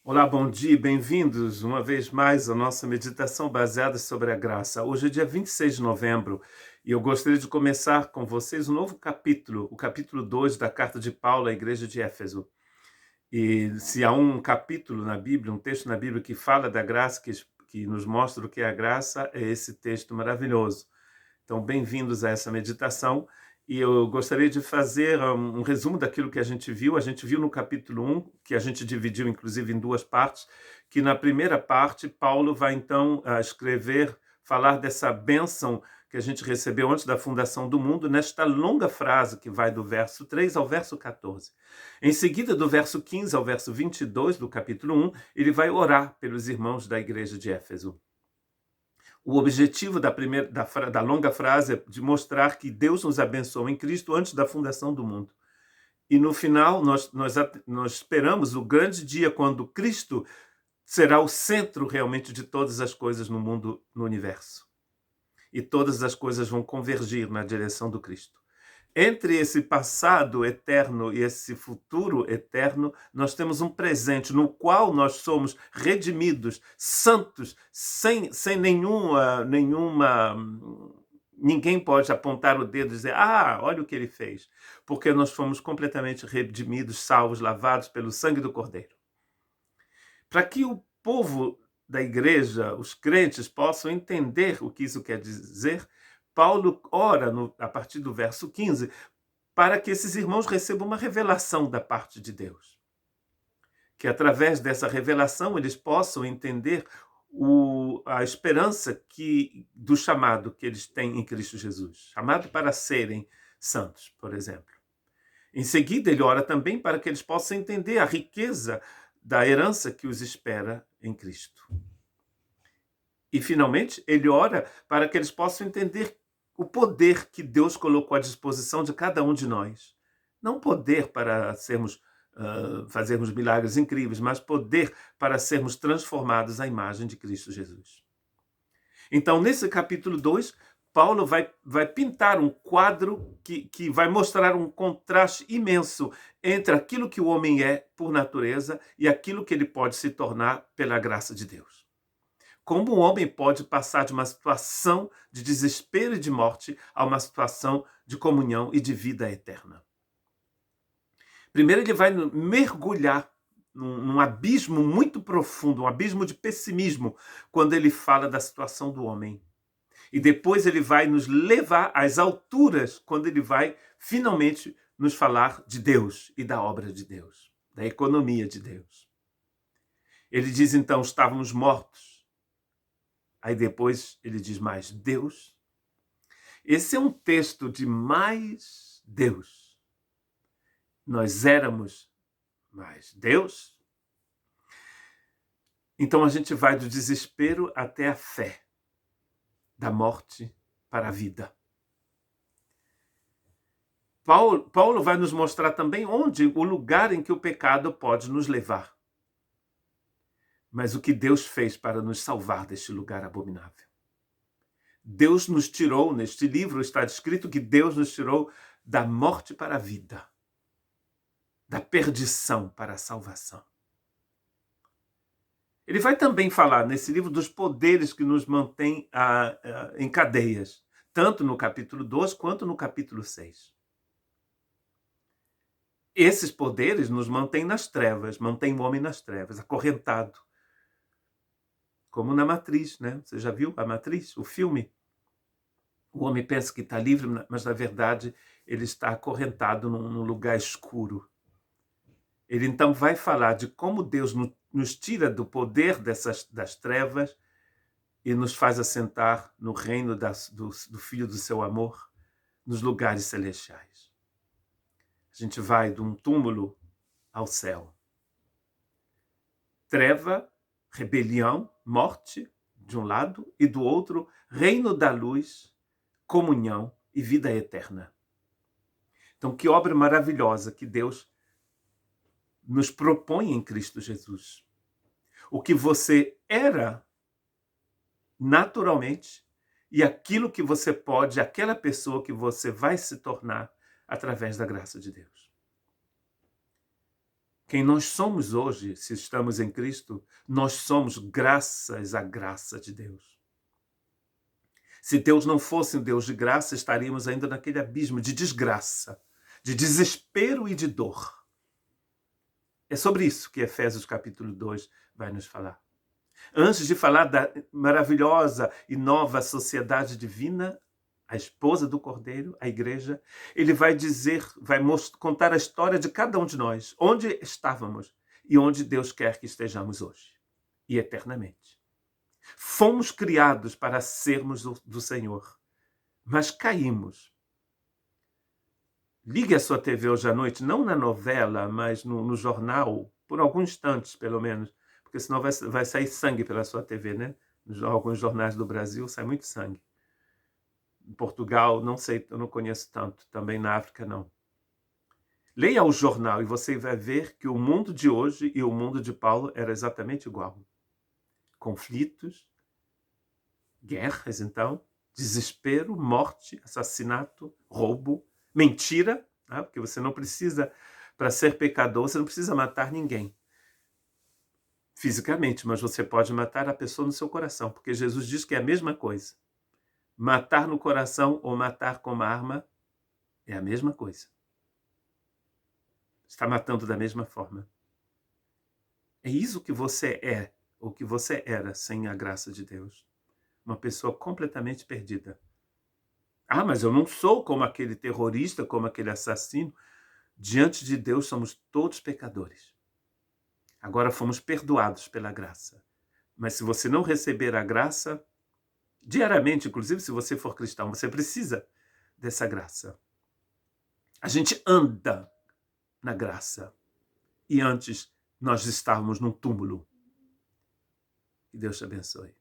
Olá, bom dia, bem-vindos uma vez mais à nossa meditação baseada sobre a graça. Hoje é dia 26 de novembro e eu gostaria de começar com vocês um novo capítulo, o capítulo 2 da carta de Paulo à igreja de Éfeso. E se há um capítulo na Bíblia, um texto na Bíblia que fala da graça, que nos mostra o que é a graça, é esse texto maravilhoso. Então, bem-vindos a essa meditação. E eu gostaria de fazer um resumo daquilo que a gente viu. A gente viu no capítulo 1, que a gente dividiu inclusive em duas partes, que na primeira parte, Paulo vai então escrever, falar dessa bênção que a gente recebeu antes da fundação do mundo, nesta longa frase que vai do verso 3 ao verso 14. Em seguida, do verso 15 ao verso 22 do capítulo 1, ele vai orar pelos irmãos da igreja de Éfeso. O objetivo da longa frase é de mostrar que Deus nos abençoou em Cristo antes da fundação do mundo. E no final, nós esperamos o grande dia quando Cristo será o centro realmente de todas as coisas no mundo, no universo. E todas as coisas vão convergir na direção do Cristo. Entre esse passado eterno e esse futuro eterno, nós temos um presente no qual nós somos redimidos, santos, sem ninguém pode apontar o dedo e dizer, olha o que ele fez, porque nós fomos completamente redimidos, salvos, lavados pelo sangue do Cordeiro. Para que o povo da igreja, os crentes, possam entender o que isso quer dizer, Paulo ora, a partir do verso 15, para que esses irmãos recebam uma revelação da parte de Deus. Que através dessa revelação eles possam entender a esperança do chamado que eles têm em Cristo Jesus. Chamado para serem santos, por exemplo. Em seguida, ele ora também para que eles possam entender a riqueza da herança que os espera em Cristo. E, finalmente, ele ora para que eles possam entender o poder que Deus colocou à disposição de cada um de nós. Não poder para fazermos milagres incríveis, mas poder para sermos transformados à imagem de Cristo Jesus. Então, nesse capítulo 2, Paulo vai pintar um quadro que vai mostrar um contraste imenso entre aquilo que o homem é por natureza e aquilo que ele pode se tornar pela graça de Deus. Como o homem pode passar de uma situação de desespero e de morte a uma situação de comunhão e de vida eterna. Primeiro, ele vai mergulhar num abismo muito profundo, um abismo de pessimismo, quando ele fala da situação do homem. E depois ele vai nos levar às alturas, quando ele vai finalmente nos falar de Deus e da obra de Deus, da economia de Deus. Ele diz então, estávamos mortos. Aí depois ele diz mais Deus. Esse é um texto de mais Deus. Nós éramos mais Deus. Então a gente vai do desespero até a fé, da morte para a vida. Paulo vai nos mostrar também o lugar em que o pecado pode nos levar. Mas o que Deus fez para nos salvar deste lugar abominável. Deus nos tirou, neste livro está descrito que Deus nos tirou da morte para a vida, da perdição para a salvação. Ele vai também falar nesse livro dos poderes que nos mantêm em cadeias, tanto no capítulo 2 quanto no capítulo 6. Esses poderes nos mantêm nas trevas, mantêm o homem nas trevas, acorrentado. Como na Matrix, né? Você já viu a Matrix, o filme? O homem pensa que está livre, mas na verdade ele está acorrentado num lugar escuro. Ele então vai falar de como Deus nos tira do poder das trevas e nos faz assentar no reino do Filho do seu amor, nos lugares celestiais. A gente vai de um túmulo ao céu. Treva, rebelião, morte, de um lado, e do outro, reino da luz, comunhão e vida eterna. Então, que obra maravilhosa que Deus nos propõe em Cristo Jesus. O que você era naturalmente e aquilo que você pode, aquela pessoa que você vai se tornar através da graça de Deus. Quem nós somos hoje, se estamos em Cristo, nós somos graças à graça de Deus. Se Deus não fosse um Deus de graça, estaríamos ainda naquele abismo de desgraça, de desespero e de dor. É sobre isso que Efésios capítulo 2 vai nos falar. Antes de falar da maravilhosa e nova sociedade divina, a esposa do Cordeiro, a igreja, ele vai dizer, vai contar a história de cada um de nós, onde estávamos e onde Deus quer que estejamos hoje e eternamente. Fomos criados para sermos do Senhor, mas caímos. Ligue a sua TV hoje à noite, não na novela, mas no jornal, por alguns instantes, pelo menos, porque senão vai sair sangue pela sua TV, né? Alguns jornais do Brasil sai muito sangue. Em Portugal, não sei, eu não conheço tanto, também na África não. Leia o jornal e você vai ver que o mundo de hoje e o mundo de Paulo era exatamente igual. Conflitos, guerras, então, desespero, morte, assassinato, roubo, mentira, né? Porque você não precisa, para ser pecador, você não precisa matar ninguém fisicamente, mas você pode matar a pessoa no seu coração, porque Jesus diz que é a mesma coisa. Matar no coração ou matar com uma arma é a mesma coisa. Está matando da mesma forma. É isso que você é, ou que você era sem a graça de Deus. Uma pessoa completamente perdida. Ah, mas eu não sou como aquele terrorista, como aquele assassino. Diante de Deus somos todos pecadores. Agora fomos perdoados pela graça. Mas se você não receber a graça, diariamente, inclusive se você for cristão, você precisa dessa graça. A gente anda na graça. E antes nós estávamos num túmulo. Que Deus te abençoe.